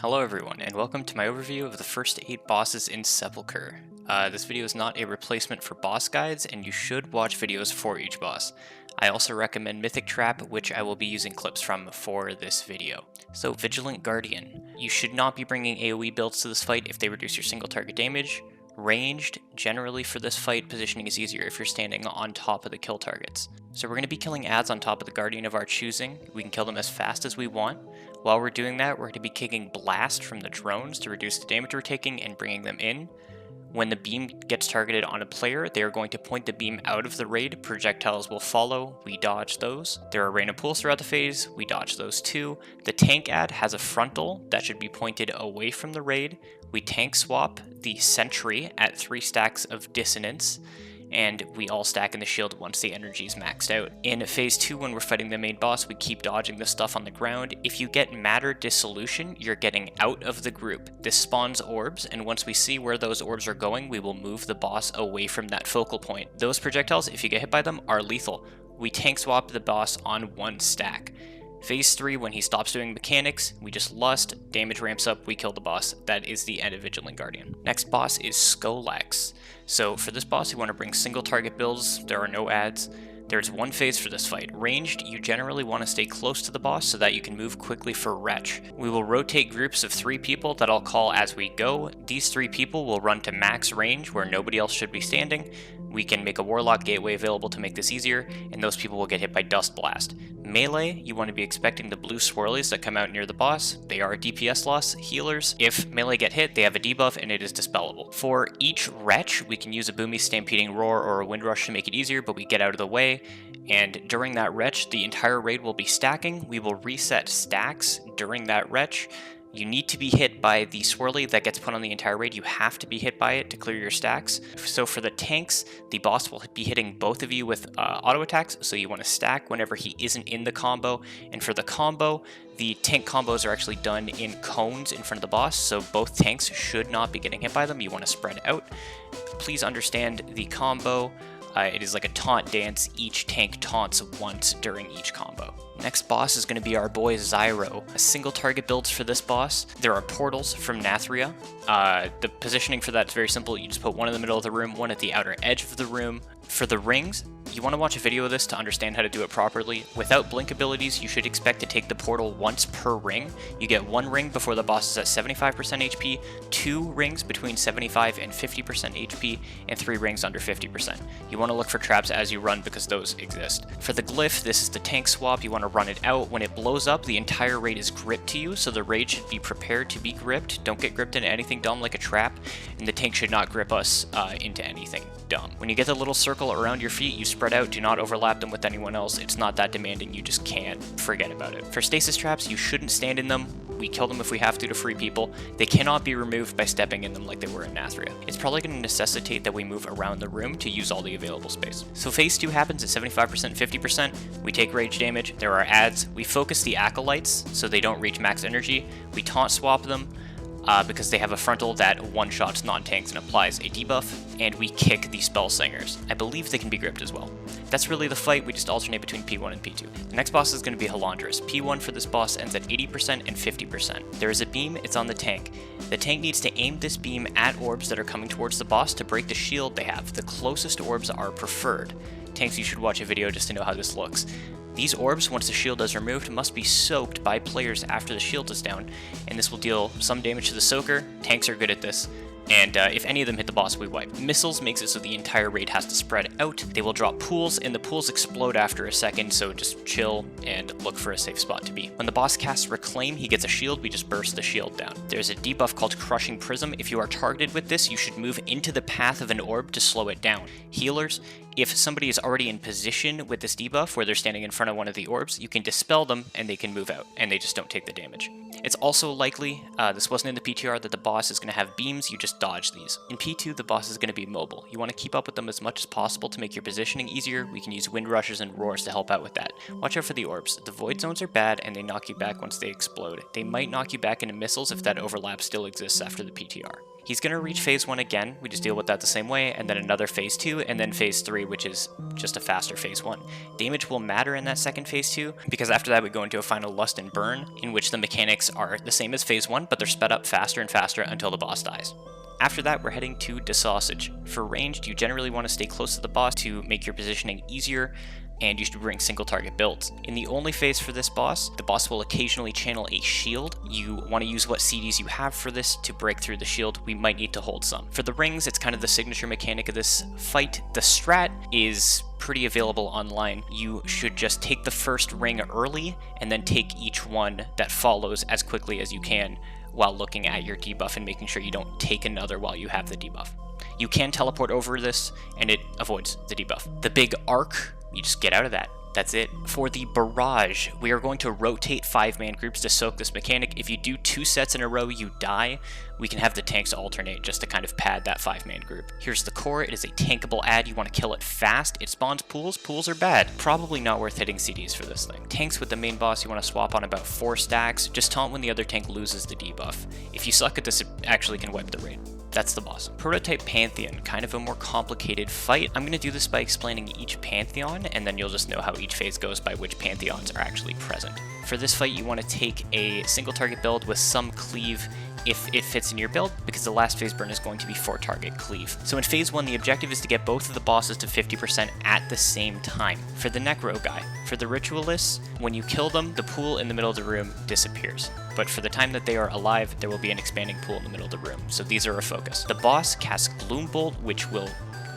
Hello everyone, and welcome to my overview of the first 8 bosses in Sepulcher. This video is not a replacement for boss guides, and you should watch videos for each boss. I also recommend Mythic Trap, which I will be using clips from for this video. So, Vigilant Guardian. You should not be bringing AoE builds to this fight if they reduce your single target damage. Ranged, generally for this fight, positioning is easier if you're standing on top of the kill targets. So we're going to be killing adds on top of the Guardian of our choosing. We can kill them as fast as we want. While we're doing that, we're going to be kicking Blast from the drones to reduce the damage we're taking and bringing them in. When the beam gets targeted on a player, they are going to point the beam out of the raid. Projectiles will follow. We dodge those. There are Raine and pools throughout the phase. We dodge those too. The tank ad has a frontal that should be pointed away from the raid. We tank swap the sentry at 3 stacks of dissonance, and we all stack in the shield once the energy is maxed out. In phase 2, when we're fighting the main boss, we keep dodging the stuff on the ground. If you get matter dissolution, you're getting out of the group. This spawns orbs, and once we see where those orbs are going, we will move the boss away from that focal point. Those projectiles, if you get hit by them, are lethal. We tank swap the boss on 1 stack. Phase 3, when he stops doing mechanics, we just lust, damage ramps up, we kill the boss. That is the end of Vigilant Guardian. Next boss is Skolex. So for this boss, you want to bring single target builds. There are no adds. There's 1 phase for this fight. Ranged, you generally want to stay close to the boss so that you can move quickly for Wretch. We will rotate groups of 3 people that I'll call as we go. These 3 people will run to max range where nobody else should be standing. We can make a Warlock gateway available to make this easier, and those people will get hit by Dust Blast. Melee, you want to be expecting the blue swirlies that come out near the boss. They are DPS loss. Healers, if melee get hit, they have a debuff and it is dispellable. For each Wretch, we can use a Boomy Stampeding Roar or a Wind Rush to make it easier, but we get out of the way. And during that Wretch, the entire raid will be stacking. We will reset stacks during that Wretch. You need to be hit by the swirly that gets put on the entire raid. You have to be hit by it to clear your stacks. So for the tanks, the boss will be hitting both of you with auto attacks, so you want to stack whenever he isn't in the combo. And for the combo, the tank combos are actually done in cones in front of the boss, so both tanks should not be getting hit by them. You want to spread out. Please understand the combo. It is like a taunt dance. Each tank taunts once during each combo. Next boss is going to be our boy Zyro. A single target builds for this boss. There are portals from Nathria. The positioning for that is very simple. You just put 1 in the middle of the room, 1 at the outer edge of the room. For the rings, you want to watch a video of this to understand how to do it properly. Without blink abilities, you should expect to take the portal once per ring. You get 1 ring before the boss is at 75% HP, 2 rings between 75 and 50% HP, and 3 rings under 50%. You want to look for traps as you run because those exist. For the glyph, this is the tank swap. You want to run it out. When it blows up, the entire raid is gripped to you, so the raid should be prepared to be gripped. Don't get gripped into anything dumb like a trap, and the tank should not grip us into anything dumb. When you get the little circle around your feet, you spread out. Do not overlap them with anyone else. It's not that demanding. You just can't. Forget about it. For stasis traps, you shouldn't stand in them. We kill them if we have to free people. They cannot be removed by stepping in them like they were in Nathria. It's probably going to necessitate that we move around the room to use all the available space. So phase 2 happens at 75%, 50%. We take rage damage. There are adds. We focus the acolytes so they don't reach max energy. We taunt swap them because they have a frontal that one-shots non-tanks and applies a debuff. And we kick the spell singers. I believe they can be gripped as well. That's really the fight. We just alternate between P1 and P2. The next boss is going to be Halondrus. P1 for this boss ends at 80% and 50%. There is a beam, it's on the tank. The tank needs to aim this beam at orbs that are coming towards the boss to break the shield they have. The closest orbs are preferred. Tanks, you should watch a video just to know how this looks. These orbs, once the shield is removed, must be soaked by players after the shield is down, and this will deal some damage to the soaker. Tanks are good at this. And if any of them hit the boss, we wipe. Missiles makes it so the entire raid has to spread out. They will drop pools, and the pools explode after a second, so just chill and look for a safe spot to be. When the boss casts Reclaim, he gets a shield, we just burst the shield down. There's a debuff called Crushing Prism. If you are targeted with this, you should move into the path of an orb to slow it down. Healers, if somebody is already in position with this debuff, where they're standing in front of one of the orbs, you can dispel them, and they can move out, and they just don't take the damage. It's also likely, this wasn't in the PTR, that the boss is going to have beams. You just dodge these. In P2, the boss is going to be mobile. You want to keep up with them as much as possible to make your positioning easier. We can use wind rushes and roars to help out with that. Watch out for the orbs. The void zones are bad, and they knock you back once they explode. They might knock you back into missiles if that overlap still exists after the PTR. He's going to reach phase 1 again, we just deal with that the same way, and then another phase 2, and then phase 3, which is just a faster phase 1. Damage will matter in that second phase 2, because after that we go into a final Lust and Burn, in which the mechanics are the same as phase 1, but they're sped up faster and faster until the boss dies. After that, we're heading to Dausegne. For ranged, you generally want to stay close to the boss to make your positioning easier, and you should bring single target builds. In the only phase for this boss, the boss will occasionally channel a shield. You want to use what CDs you have for this to break through the shield. We might need to hold some. For the rings, it's kind of the signature mechanic of this fight. The strat is pretty available online. You should just take the first ring early, and then take each one that follows as quickly as you can while looking at your debuff and making sure you don't take another while you have the debuff. You can teleport over this, and it avoids the debuff. The big arc, you just get out of that. That's it. For the barrage, we are going to rotate 5-man groups to soak this mechanic. If you do 2 sets in a row, you die. We can have the tanks alternate just to kind of pad that 5-man group. Here's the core. It is a tankable ad. You want to kill it fast. It spawns pools. Pools are bad. Probably not worth hitting CDs for this thing. Tanks with the main boss, you want to swap on about 4 stacks. Just taunt when the other tank loses the debuff. If you suck at this, it actually can wipe the raid. That's the boss. Prototype Pantheon, kind of a more complicated fight. I'm going to do this by explaining each Pantheon, and then you'll just know how each phase goes by which Pantheons are actually present. For this fight, you want to take a single target build with some cleave if it fits in your build, because the last phase burn is going to be 4 target cleave. So in phase 1, the objective is to get both of the bosses to 50% at the same time. For the Necro guy, for the Ritualists, when you kill them, the pool in the middle of the room disappears. But for the time that they are alive, there will be an expanding pool in the middle of the room, so these are a focus. The boss casts Gloom Bolt, which will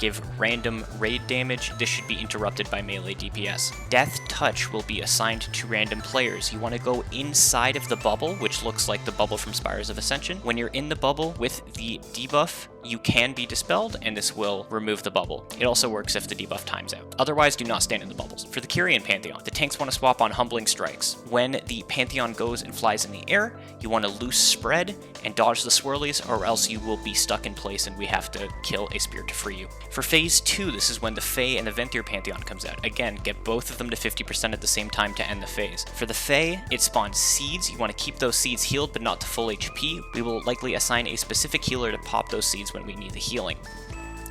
give random raid damage. This should be interrupted by melee DPS. Death Touch will be assigned to random players. You want to go inside of the bubble, which looks like the bubble from Spires of Ascension. When you're in the bubble with the debuff, you can be dispelled, and this will remove the bubble. It also works if the debuff times out. Otherwise, do not stand in the bubbles. For the Kyrian Pantheon, the tanks want to swap on Humbling Strikes. When the Pantheon goes and flies in the air, you want to loose spread and dodge the swirlies, or else you will be stuck in place and we have to kill a spear to free you. For phase 2, this is when the Fae and the Venthyr Pantheon comes out. Again, get both of them to 50% at the same time to end the phase. For the Fae, it spawns seeds. You want to keep those seeds healed, but not to full HP. We will likely assign a specific healer to pop those seeds when we need the healing.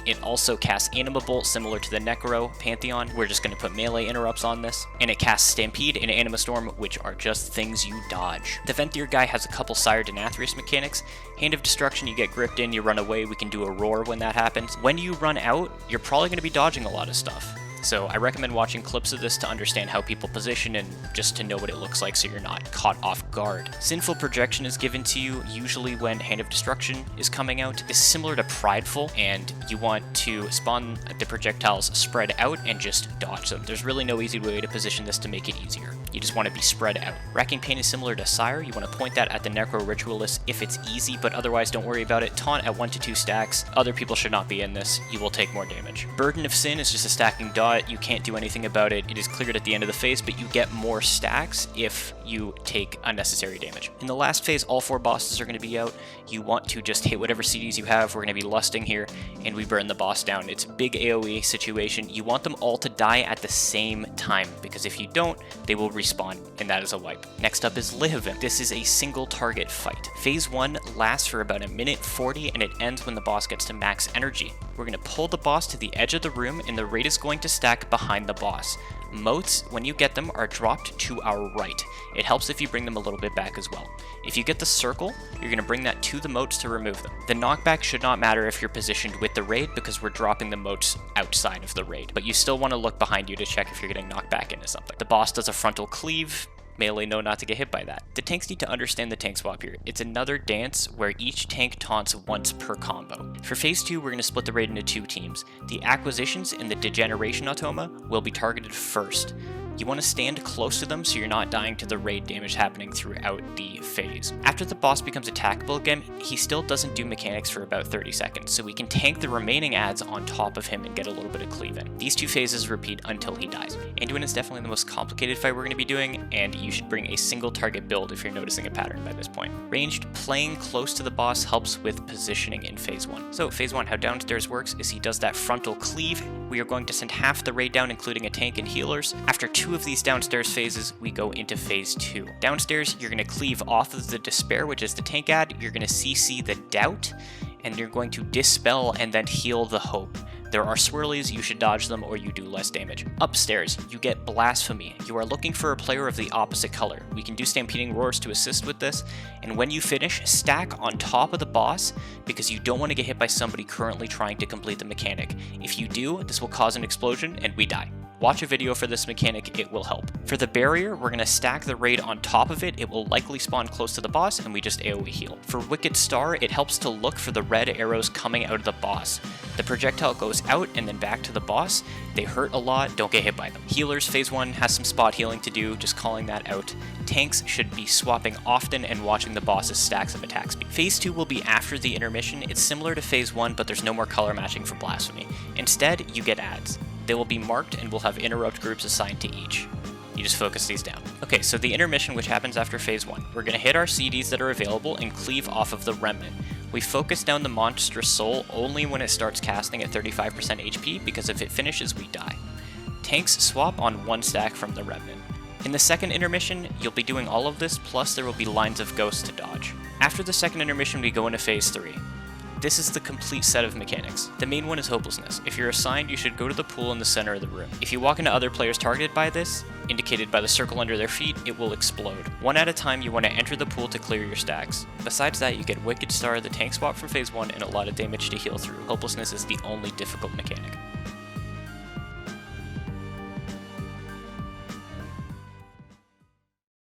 It also casts Anima Bolt, similar to the Necro Pantheon. We're just going to put melee interrupts on this. And it casts Stampede and Anima Storm, which are just things you dodge. The Venthyr guy has a couple Sire Denathrius mechanics. Hand of Destruction, you get gripped in, you run away. We can do a roar when that happens. When you run out, you're probably going to be dodging a lot of stuff. So I recommend watching clips of this to understand how people position and just to know what it looks like so you're not caught off guard. Sinful Projection is given to you usually when Hand of Destruction is coming out. This is similar to Prideful, and you want to spawn the projectiles spread out and just dodge them. There's really no easy way to position this to make it easier. You just want to be spread out. Racking Pain is similar to Sire. You want to point that at the Necro Ritualist if it's easy, but otherwise don't worry about it. Taunt at 1 to 2 stacks. Other people should not be in this. You will take more damage. Burden of Sin is just a stacking dot. You can't do anything about it. It is cleared at the end of the phase, but you get more stacks if you take unnecessary damage. In the last phase, all 4 bosses are going to be out. You want to just hit whatever CDs you have. We're going to be lusting here, and we burn the boss down. It's a big AoE situation. You want them all to die at the same time, because if you don't, they will respawn, and that is a wipe. Next up is Lihuvim. This is a single target fight. Phase 1 lasts for about 1:40, and it ends when the boss gets to max energy. We're going to pull the boss to the edge of the room, and the raid is going to stack behind the boss. Motes, when you get them, are dropped to our right. It helps if you bring them a little bit back as well. If you get the circle, you're going to bring that to the motes to remove them. The knockback should not matter if you're positioned with the raid, because we're dropping the motes outside of the raid, but you still want to look behind you to check if you're getting knocked back into something. The boss does a frontal cleave. Melee know not to get hit by that. The tanks need to understand the tank swap here. It's another dance where each tank taunts once per combo. For phase 2, we're going to split the raid into 2 teams. The Acquisitions and the Degeneration Automa will be targeted first. You want to stand close to them so you're not dying to the raid damage happening throughout the phase. After the boss becomes attackable again, he still doesn't do mechanics for about 30 seconds, so we can tank the remaining adds on top of him and get a little bit of cleave in. These 2 phases repeat until he dies. Anduin is definitely the most complicated fight we're going to be doing, and you should bring a single target build if you're noticing a pattern by this point. Ranged, playing close to the boss helps with positioning in phase 1. So phase 1, how Downstairs works is he does that frontal cleave. We are going to send half the raid down, including a tank and healers. After 2 of these Downstairs phases, we go into phase 2. Downstairs, you're going to cleave off of the Despair, which is the tank ad. You're going to CC the Doubt, and you're going to dispel and then heal the hope. There are swirlies, you should dodge them or you do less damage. Upstairs, you get Blasphemy. You are looking for a player of the opposite color. We can do Stampeding Roars to assist with this, and when you finish, stack on top of the boss because you don't want to get hit by somebody currently trying to complete the mechanic. If you do, this will cause an explosion and we die. Watch a video for this mechanic, it will help. For the barrier, we're going to stack the raid on top of it. It will likely spawn close to the boss and we just AoE heal. For Wicked Star, it helps to look for the red arrows coming out of the boss. The projectile goes out and then back to the boss. They hurt a lot, don't get hit by them. Healers, phase 1 has some spot healing to do, just calling that out. Tanks should be swapping often and watching the boss's stacks of attack speed. Phase 2 will be after the intermission. It's similar to phase 1, but there's no more color matching for Blasphemy. Instead, you get ads. They will be marked and we'll have interrupt groups assigned to each. You just focus these down. Okay, so the intermission, which happens after phase 1. We're going to hit our CDs that are available and cleave off of the remnant. We focus down the monstrous soul only when it starts casting at 35% HP, because if it finishes, we die. Tanks swap on 1 stack from the remnant. In the second intermission, you'll be doing all of this, plus there will be lines of ghosts to dodge. After the second intermission, we go into phase 3. This is the complete set of mechanics. The main one is Hopelessness. If you're assigned, you should go to the pool in the center of the room. If you walk into other players targeted by this, indicated by the circle under their feet, it will explode. One at a time, you want to enter the pool to clear your stacks. Besides that, you get Wicked Star, the tank swap from phase 1, and a lot of damage to heal through. Hopelessness is the only difficult mechanic.